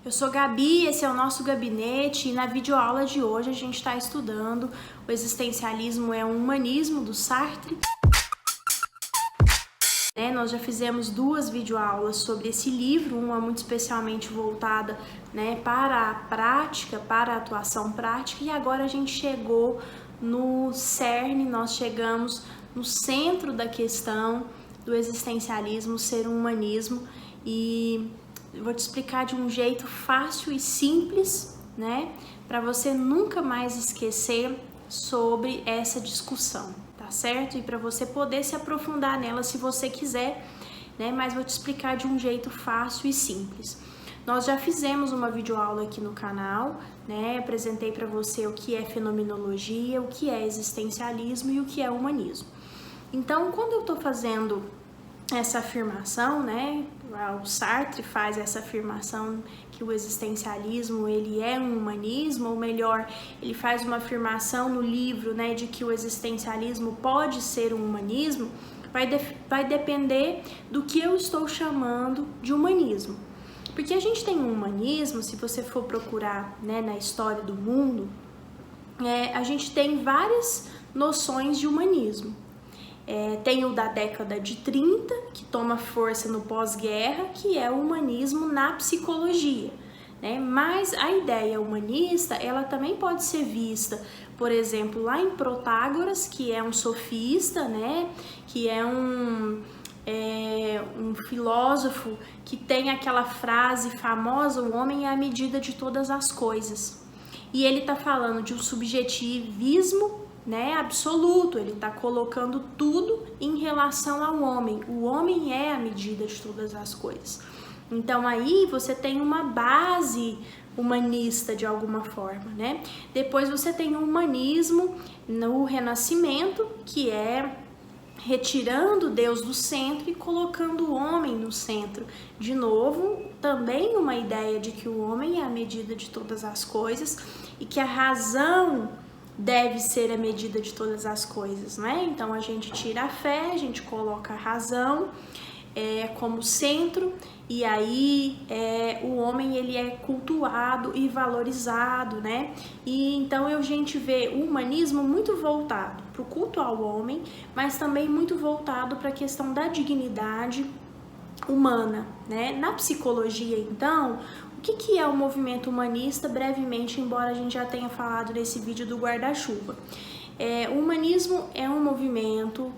Eu sou Gabi, esse é o nosso gabinete e na videoaula de hoje a gente está estudando o existencialismo é um humanismo do Sartre. Nós já fizemos 2 videoaulas sobre esse livro, uma muito especialmente voltada para a prática, para a atuação prática, e agora a gente chegou no cerne, nós chegamos no centro da questão do existencialismo ser um humanismo, e eu vou te explicar de um jeito fácil e simples, para você nunca mais esquecer sobre essa discussão, tá certo? E para você poder se aprofundar nela se você quiser, mas vou te explicar de um jeito fácil e simples. Nós já fizemos uma videoaula aqui no canal, apresentei para você o que é fenomenologia, o que é existencialismo e o que é humanismo. Então, quando eu estou fazendo essa afirmação, o Sartre faz essa afirmação que o existencialismo ele é um humanismo, ou melhor, ele faz uma afirmação no livro, de que o existencialismo pode ser um humanismo, vai depender do que eu estou chamando de humanismo. Porque a gente tem um humanismo, se você for procurar na história do mundo, a gente tem várias noções de humanismo. Tem o da década de 30, que toma força no pós-guerra, que é o humanismo na psicologia, Mas a ideia humanista, ela também pode ser vista, por exemplo, lá em Protágoras, que é um sofista, que é um filósofo que tem aquela frase famosa, o homem é a medida de todas as coisas. E ele está falando de um subjetivismo absoluto, ele está colocando tudo em relação ao homem. O homem é a medida de todas as coisas. Então aí você tem uma base humanista de alguma forma, Depois você tem o humanismo no Renascimento, que é retirando Deus do centro e colocando o homem no centro. De novo, também uma ideia de que o homem é a medida de todas as coisas e que a razão deve ser a medida de todas as coisas, Então a gente tira a fé, a gente coloca a razão como centro, e aí o homem ele é cultuado e valorizado, E então a gente vê o humanismo muito voltado para o culto ao homem, mas também muito voltado para a questão da dignidade humana, Na psicologia, então, o que é o movimento humanista? Brevemente, embora a gente já tenha falado nesse vídeo do guarda-chuva. O humanismo é um movimento,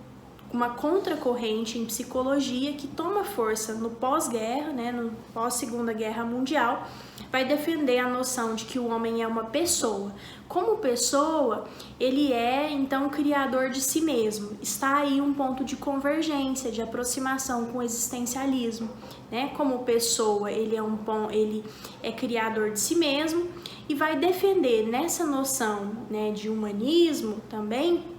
uma contracorrente em psicologia que toma força no pós-guerra, no pós-Segunda Guerra Mundial, vai defender a noção de que o homem é uma pessoa. Como pessoa, ele é, então, criador de si mesmo. Está aí um ponto de convergência, de aproximação com o existencialismo. Como pessoa, ele é criador de si mesmo e vai defender nessa noção de humanismo também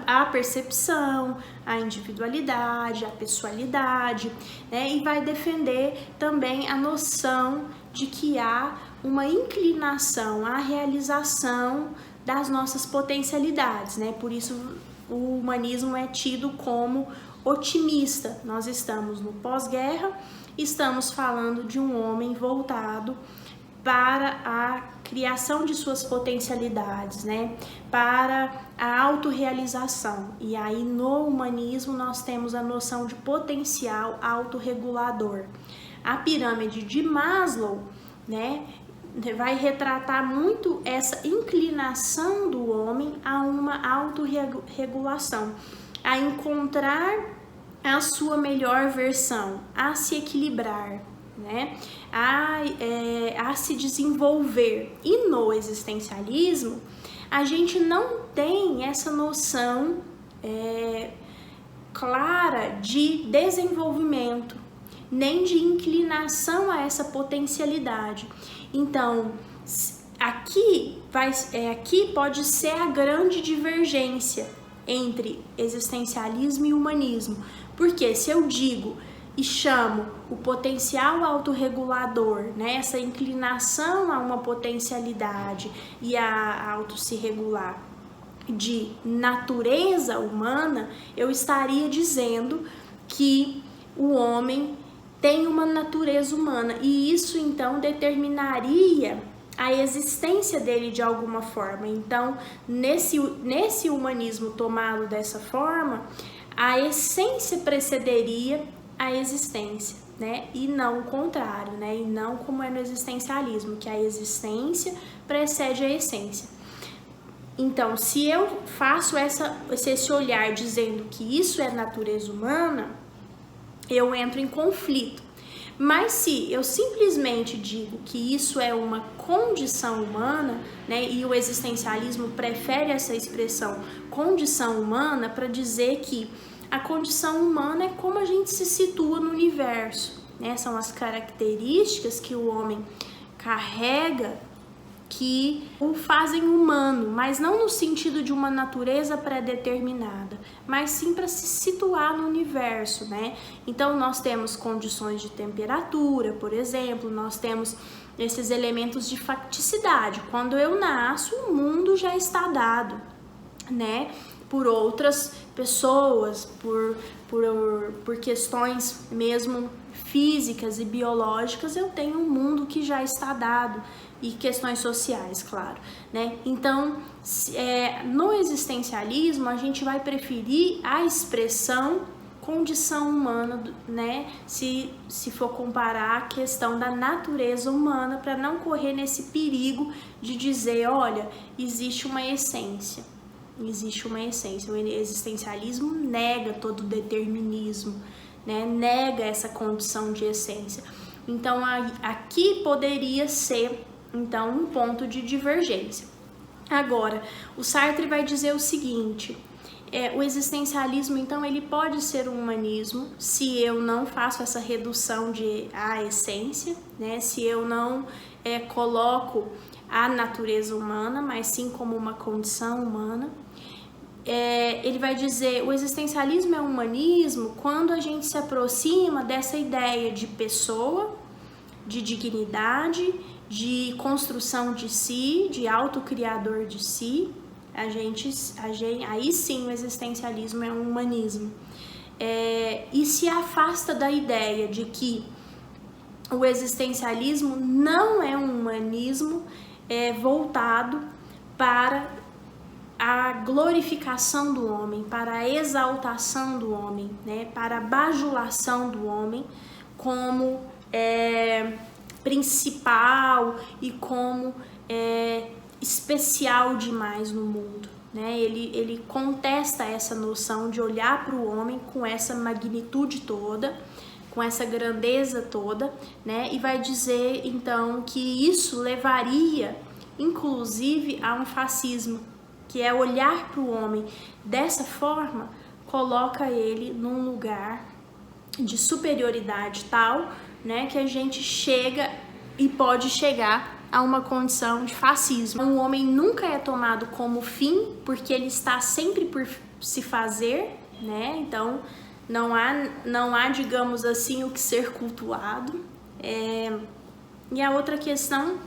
a percepção, a individualidade, a pessoalidade, e vai defender também a noção de que há uma inclinação à realização das nossas potencialidades, Por isso o humanismo é tido como otimista. Nós estamos no pós-guerra, estamos falando de um homem voltado para a criação de suas potencialidades, para a autorrealização. E aí no humanismo nós temos a noção de potencial autorregulador. A pirâmide de Maslow, vai retratar muito essa inclinação do homem a uma autorregulação, a encontrar a sua melhor versão, a se equilibrar, a se desenvolver. E no existencialismo, a gente não tem essa noção clara de desenvolvimento, nem de inclinação a essa potencialidade. Então, aqui pode ser a grande divergência entre existencialismo e humanismo. Porque se eu digo e chamo o potencial autorregulador, essa inclinação a uma potencialidade e a auto se regular de natureza humana, eu estaria dizendo que o homem tem uma natureza humana, e isso então determinaria a existência dele de alguma forma. Então, nesse humanismo tomado dessa forma, a essência precederia a existência, né? E não o contrário, né? E não como é no existencialismo, que a existência precede a essência. Então, se eu faço esse olhar dizendo que isso é natureza humana, eu entro em conflito. Mas se eu simplesmente digo que isso é uma condição humana, né, e o existencialismo prefere essa expressão condição humana para dizer que a condição humana é como a gente se situa no universo, né? São as características que o homem carrega que o fazem humano, mas não no sentido de uma natureza pré-determinada, mas sim para se situar no universo, né? Então nós temos condições de temperatura, por exemplo, nós temos esses elementos de facticidade. Quando eu nasço, o mundo já está dado, né? Por outras pessoas, por questões mesmo físicas e biológicas, eu tenho um mundo que já está dado, e questões sociais, claro, né? Então, no existencialismo, a gente vai preferir a expressão condição humana, né? Se for comparar a questão da natureza humana, para não correr nesse perigo de dizer, olha, existe uma essência. Existe uma essência. O existencialismo nega todo o determinismo, né? Nega essa condição de essência. Então, aqui poderia ser, então, um ponto de divergência. Agora, o Sartre vai dizer o seguinte, o existencialismo, então, ele pode ser um humanismo se eu não faço essa redução à essência, né? Se eu não coloco a natureza humana, mas sim como uma condição humana. Ele vai dizer, o existencialismo é um humanismo quando a gente se aproxima dessa ideia de pessoa, de dignidade, de construção de si, de autocriador de si. Aí sim o existencialismo é um humanismo. E se afasta da ideia de que o existencialismo não é um humanismo voltado para a glorificação do homem, para a exaltação do homem, né? Para a bajulação do homem como principal e como especial demais no mundo, né? Ele contesta essa noção de olhar para o homem com essa magnitude toda, com essa grandeza toda, né? E vai dizer então que isso levaria inclusive a um fascismo, que é olhar para o homem dessa forma, coloca ele num lugar de superioridade tal, né, que a gente chega e pode chegar a uma condição de fascismo. O homem nunca é tomado como fim, porque ele está sempre por se fazer, né? Então não há, digamos assim, o que ser cultuado. E a outra questão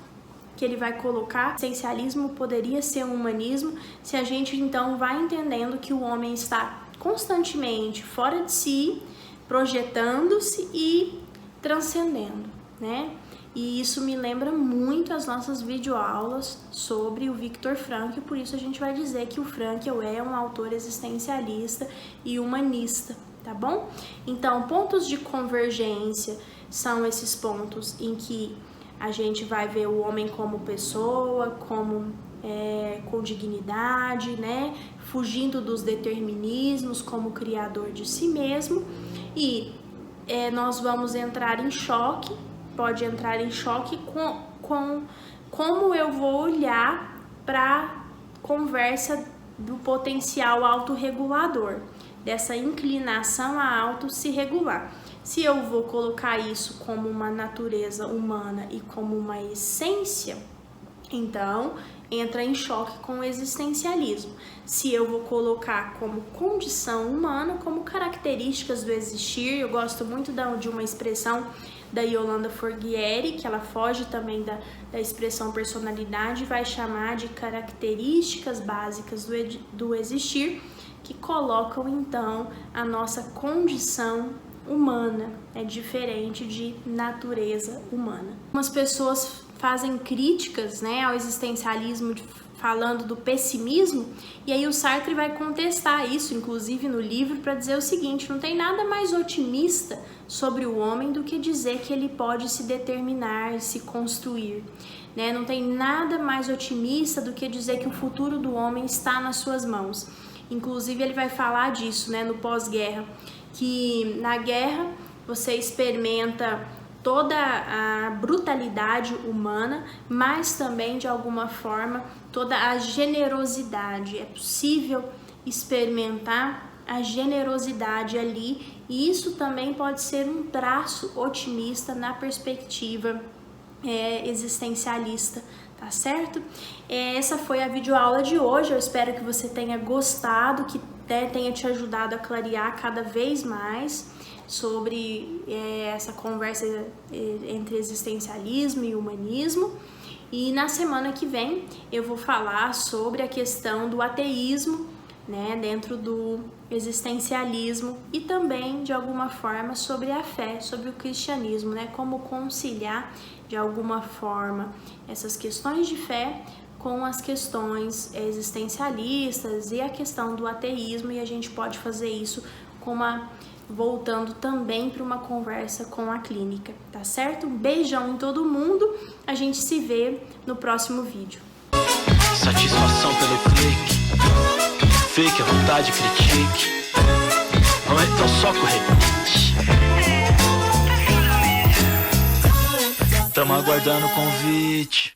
que ele vai colocar, essencialismo poderia ser um humanismo se a gente então vai entendendo que o homem está constantemente fora de si, projetando-se e transcendendo, né? E isso me lembra muito as nossas videoaulas sobre o Viktor Frankl, por isso a gente vai dizer que o Frankl é um autor existencialista e humanista, tá bom? Então, pontos de convergência são esses pontos em que a gente vai ver o homem como pessoa, como com dignidade, né? Fugindo dos determinismos, como criador de si mesmo. E nós vamos entrar em choque, pode entrar em choque com como eu vou olhar para a conversa do potencial autorregulador, dessa inclinação a auto se regular. Se eu vou colocar isso como uma natureza humana e como uma essência, então entra em choque com o existencialismo. Se eu vou colocar como condição humana, como características do existir, eu gosto muito de uma expressão da Yolanda Forghieri, que ela foge também da expressão personalidade, vai chamar de características básicas do existir, que colocam então a nossa condição humana, é diferente de natureza humana. Algumas pessoas fazem críticas, né, ao existencialismo falando do pessimismo, e aí o Sartre vai contestar isso, inclusive no livro, para dizer o seguinte: não tem nada mais otimista sobre o homem do que dizer que ele pode se determinar, se construir, né? Não tem nada mais otimista do que dizer que o futuro do homem está nas suas mãos. Inclusive ele vai falar disso, né, no pós-guerra, que na guerra você experimenta toda a brutalidade humana, mas também, de alguma forma, toda a generosidade. É possível experimentar a generosidade ali, e isso também pode ser um traço otimista na perspectiva existencialista, tá certo? Essa foi a videoaula de hoje. Eu espero que você tenha gostado, que tenha te ajudado a clarear cada vez mais sobre essa conversa entre existencialismo e humanismo. E na semana que vem eu vou falar sobre a questão do ateísmo, né, dentro do existencialismo, e também de alguma forma sobre a fé, sobre o cristianismo, né, como conciliar de alguma forma essas questões de fé com as questões existencialistas e a questão do ateísmo, e a gente pode fazer isso voltando também para uma conversa com a clínica, tá certo? Um beijão em todo mundo, a gente se vê no próximo vídeo. Satisfação pelo clique, fake à vontade, critique, não é tão só corrente. Tamo aguardando o convite.